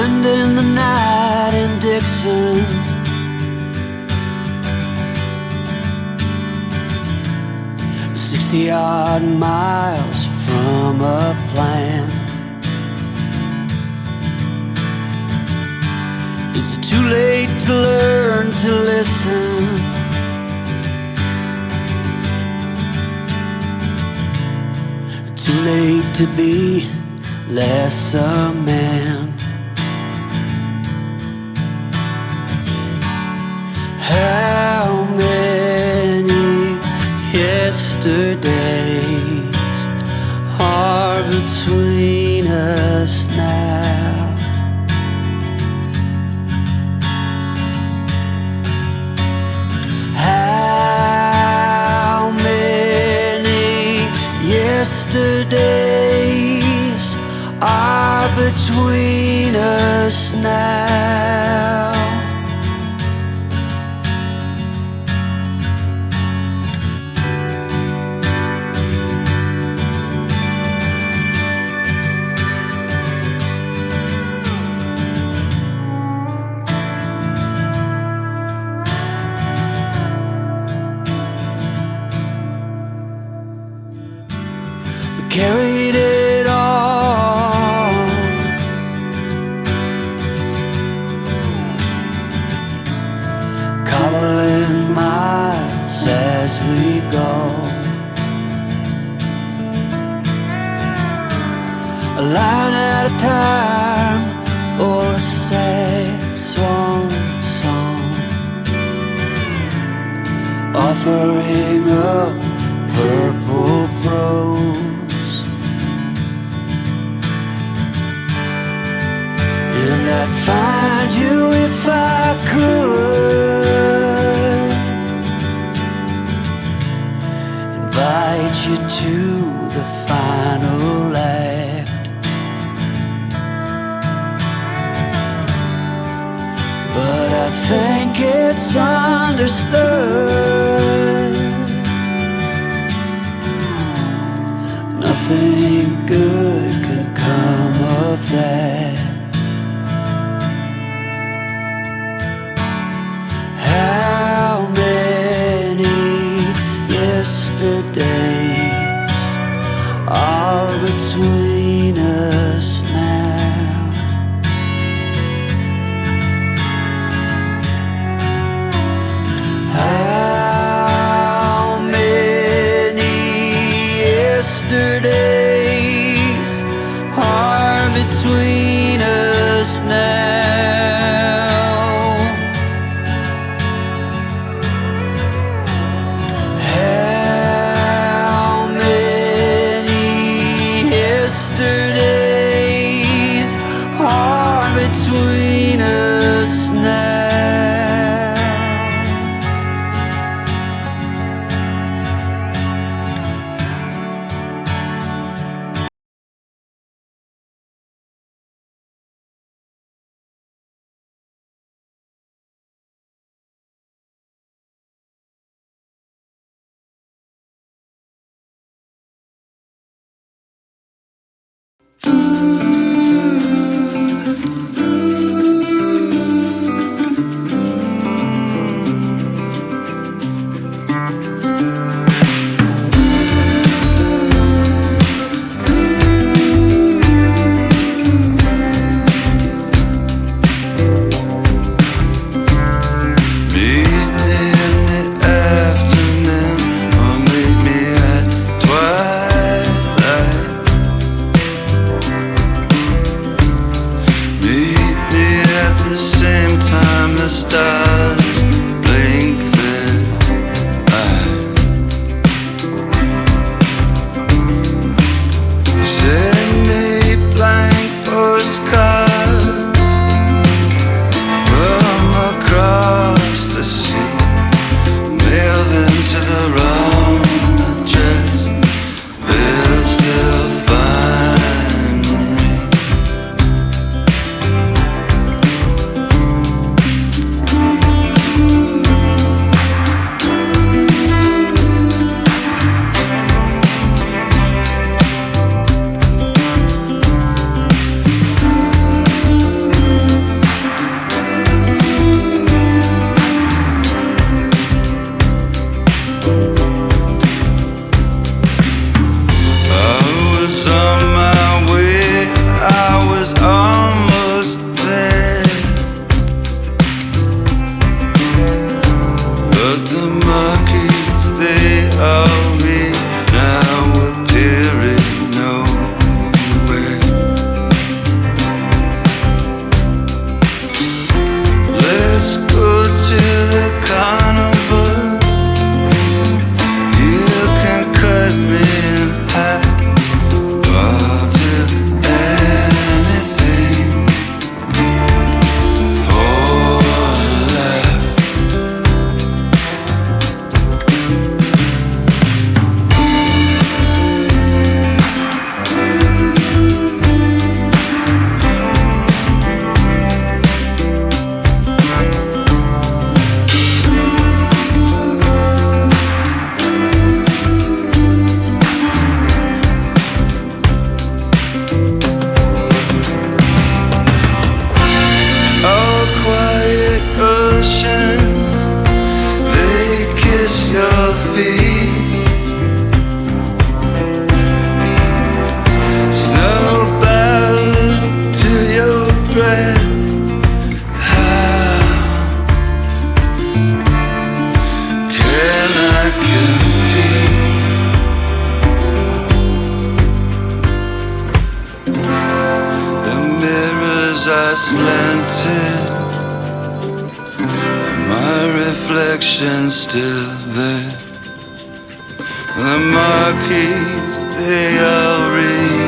spending the night in Dixon. 60-odd miles from a plan. Is it too late to learn to listen? Too late to be less a man? How many yesterdays are between us now? How many yesterdays are between us now? Carried it on, cobbling miles as we go, a line at a time, or a sad swan song, offering up purple prose. And I'd find you if I could, invite you to the final act. But I think it's understood nothing good can come of that. How many yesterdays are between us now? How many yesterdays are between us now? Yesterdays are between us now. as I slanted, my reflection still there. The marquees, they all read